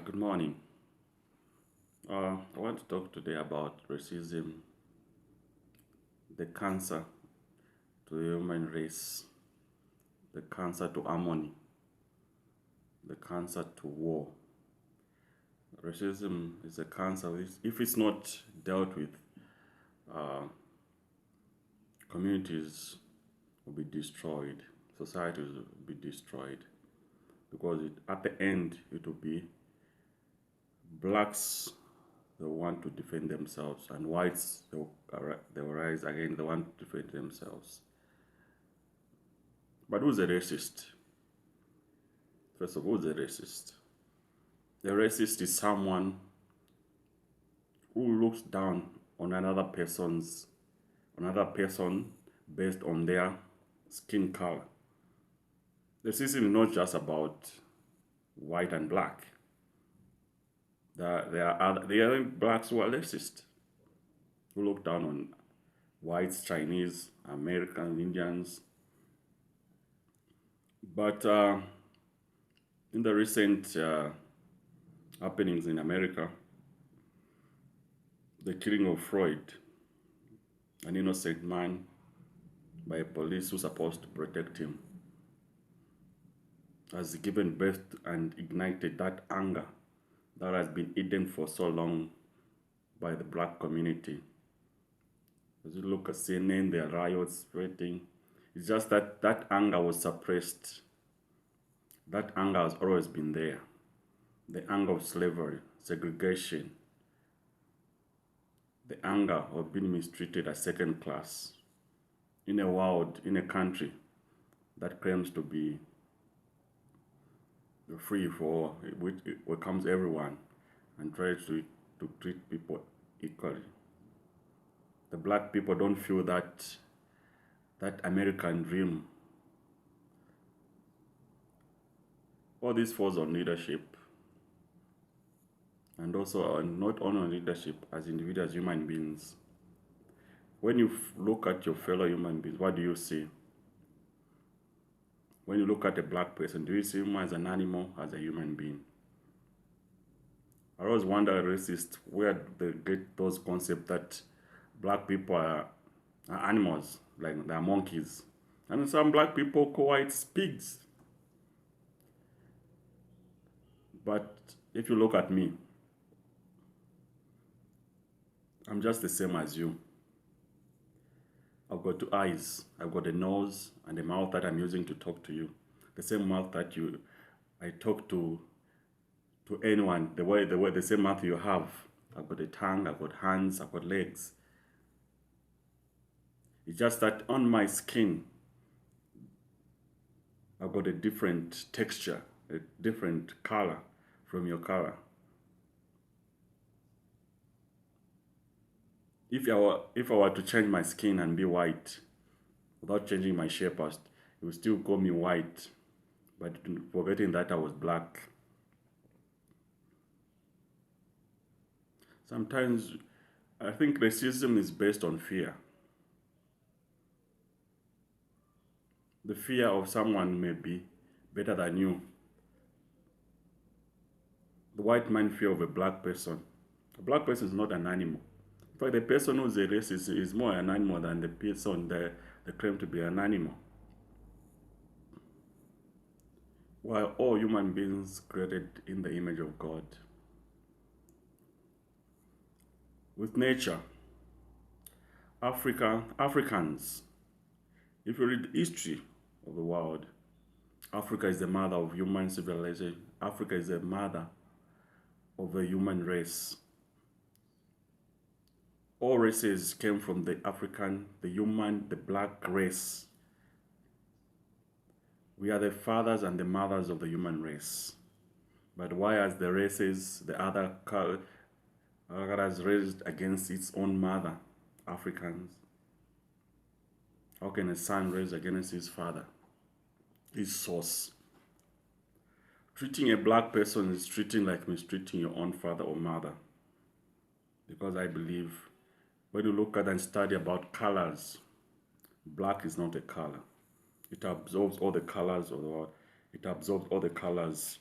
Good morning. I want to talk today about racism, the cancer to the human race, the cancer to harmony, the cancer to war. Racism is a cancer if it's not dealt with, communities will be destroyed, societies will be destroyed because at the end it will be blacks they want to defend themselves and whites they will rise again they want to defend themselves. But who's a racist? First of all, who's a racist? The racist is someone who looks down on another person based on their skin color. Racism is not just about white and black. There are blacks who are racist, who look down on whites, Chinese, American, Indians. But in the recent happenings in America, the killing of Floyd, an innocent man, by police who supposed to protect him, has given birth and ignited that anger that has been hidden for so long by the black community. As you look at CNN, there are riots spreading. It's just that that anger was suppressed. That anger has always been there. The anger of slavery, segregation, the anger of being mistreated as second class in a world, in a country that claims to be free for which welcomes everyone and tries to treat people equally. The black people don't feel that American dream. All this falls on leadership and also not only on leadership as individuals, human beings. When you look at your fellow human beings, what do you see? When you look at a black person, do you see him as an animal, as a human being? I always wonder, racists, where they get those concepts that black people are animals, like they're monkeys. And some black people call whites pigs. But if you look at me, I'm just the same as you. I've got two eyes, I've got a nose and a mouth that I'm using to talk to you. The same mouth that I talk to anyone, the same mouth you have. I've got a tongue, I've got hands, I've got legs. It's just that on my skin, I've got a different texture, a different color from your color. If I were to change my skin and be white, without changing my shape, it would still call me white, but forgetting that I was black. Sometimes I think racism is based on fear. The fear of someone may be better than you. The white man fear of a black person. A black person is not an animal. In fact, the person who's a racist is more an animal than the person that they claim to be an animal. While all human beings created in the image of God. With nature, Africans, if you read the history of the world, Africa is the mother of human civilization. Africa is the mother of the human race. All races came from the African, the human, the black race. We are the fathers and the mothers of the human race. But why as the races, the other cultures raised against its own mother, Africans? How can a son raise against his father, his source? Treating a black person is treating like mistreating your own father or mother. Because I believe when you look at and study about colors, black is not a color. It absorbs all the colors of the world. It absorbs all the colors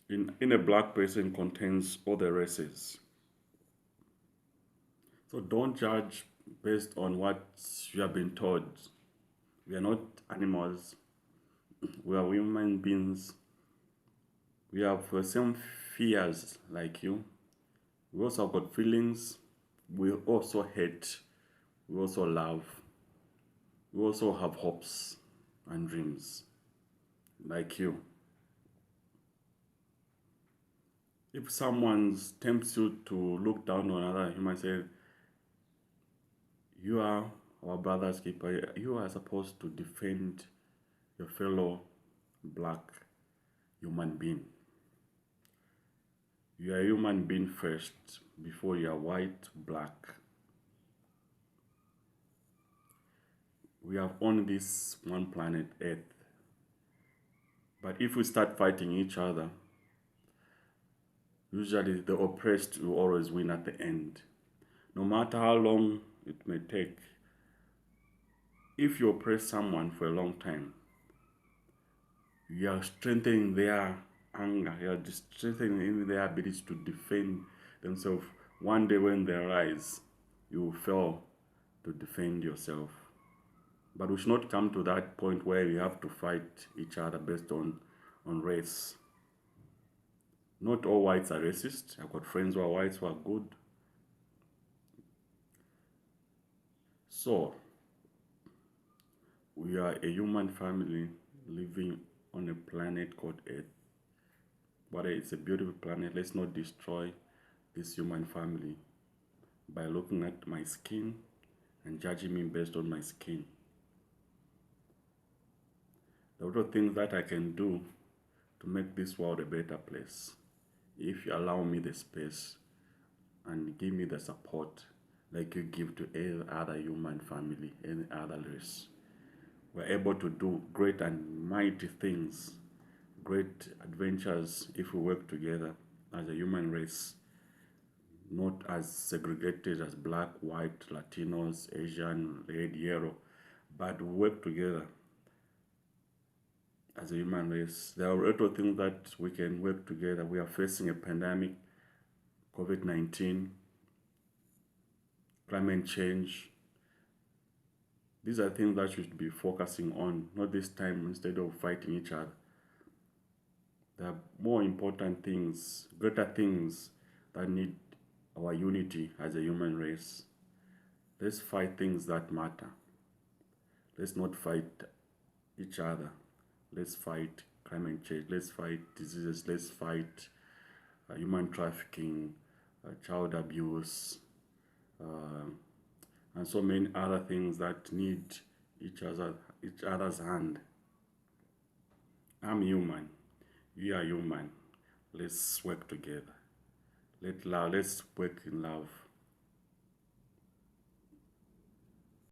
in a black person contains all the races. So don't judge based on what you have been told. We are not animals. We are human beings. We have the same fears like you. We also have got feelings. We also hate. We also love. We also have hopes and dreams like you. If someone tempts you to look down on another human, say, you are our brother's keeper, you are supposed to defend your fellow black human being. You are a human being first before you are white, black. We have only this one planet, Earth. But if we start fighting each other, usually the oppressed will always win at the end. No matter how long it may take, if you oppress someone for a long time, you are strengthening their anger, you are strengthening their ability to defend themselves. One day when they rise, you will fail to defend yourself. But we should not come to that point where we have to fight each other based on race. Not all whites are racist. I've got friends who are whites who are good. So, we are a human family living on a planet called Earth. But it's a beautiful planet. Let's not destroy this human family by looking at my skin and judging me based on my skin. There are a lot of things that I can do to make this world a better place if you allow me the space and give me the support like you give to any other human family, any other race. We're able to do great and mighty things, great adventures if we work together as a human race, not as segregated as black, white, Latinos, Asian, red, yellow, but we work together as a human race. There are a lot of things that we can work together. We are facing a pandemic, COVID-19, climate change. These are things that we should be focusing on, not this time instead of fighting each other. There are more important things, greater things that need our unity as a human race. Let's fight things that matter. Let's not fight each other. Let's fight climate change. Let's fight diseases. Let's fight human trafficking, child abuse, and so many other things that need each other's hand. I'm human. You are human. Let's work together. Let's work in love.